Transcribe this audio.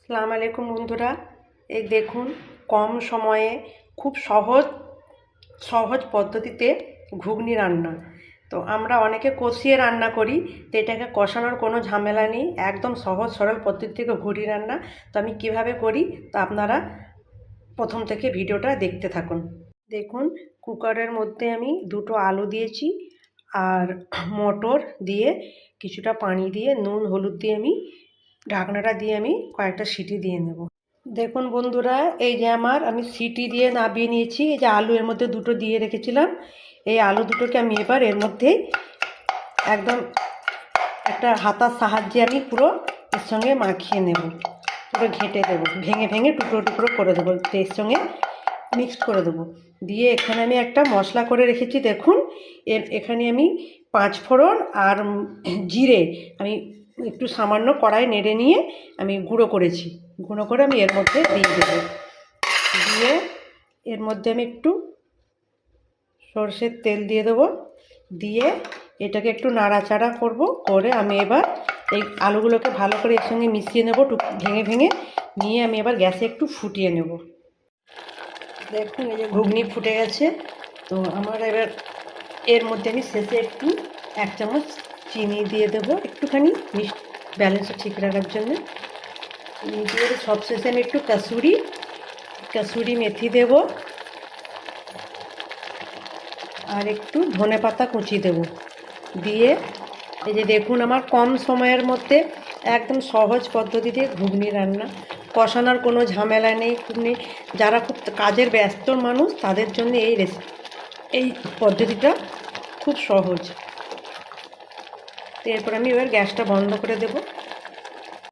আসসালামু আলাইকুম বন্ধুরা। এই দেখুন, কম সময়ে খুব সহজ পদ্ধতিতে ঘুগনি রান্না। তো আমরা অনেকে কষিয়ে রান্না করি, তো এটাকে কষানোর কোনো ঝামেলা নেই, একদম সহজ সরল পদ্ধতি থেকে ঘুগনি রান্না। তো আমি কিভাবে করি, তো আপনারা প্রথম থেকে ভিডিওটা দেখতে থাকুন। দেখুন, কুকারের মধ্যে আমি দুটো আলু দিয়েছি আর মটর দিয়ে কিছুটা পানি দিয়ে নুন হলুদ দিয়ে আমি ঢাকনাটা দিয়ে আমি কয়েকটা সিটি দিয়ে নেব। দেখুন বন্ধুরা, এই যে আমি সিটি দিয়ে নামিয়ে নিয়েছি। এই যে আলু এর মধ্যে দুটো দিয়ে রেখেছিলাম, এই আলু দুটোকে আমি এবার এর মধ্যে একদম একটা হাতার সাহায্যে আমি পুরো এর সঙ্গে মাখিয়ে নেব, পুরো ঘেঁটে দেবো, ভেঙে ভেঙে টুকরো টুকরো করে দেবো, এর সঙ্গে মিক্সড করে দেবো। দিয়ে এখানে আমি একটা মশলা করে রেখেছি। দেখুন, এখানে আমি 5 ফোড়ন আর জিরে আমি একটু সামান্য কড়াই নেড়ে নিয়ে আমি গুঁড়ো করেছি। গুঁড়ো করে আমি এর মধ্যে দিয়ে দেবো। দিয়ে এর মধ্যে আমি একটু সরষের তেল দিয়ে দেবো। দিয়ে এটাকে একটু নাড়াচাড়া করব, করে আমি এবার এই আলুগুলোকে ভালো করে এর সঙ্গে মিশিয়ে নেব, ভেঙে ভেঙে নিয়ে আমি এবার গ্যাসে একটু ফুটিয়ে নেব। দেখুন, এই যে ঘুগনি ফুটে গেছে। তো আমার এবার এর মধ্যে আমি শেষে একটু 1 চামচ চিনি দিয়ে দেবো, একটুখানি মিষ্টি ব্যালেন্সটা ঠিক রাখার জন্য। চিনি দিয়ে সবশেষে আমি একটু কাসুরি মেথি দেব আর একটু ধনেপাতা কুচি দেব। দিয়ে এই যে দেখুন, আমার কম সময়ের মধ্যে একদম সহজ পদ্ধতিতে ঘুগনি রান্না, কষানোর কোনো ঝামেলা নেই। ঘুগনি যারা খুব কাজের ব্যস্ত মানুষ, তাদের জন্য এই পদ্ধতিটা খুব সহজ। এরপর আমি এবার গ্যাসটা বন্ধ করে দেব।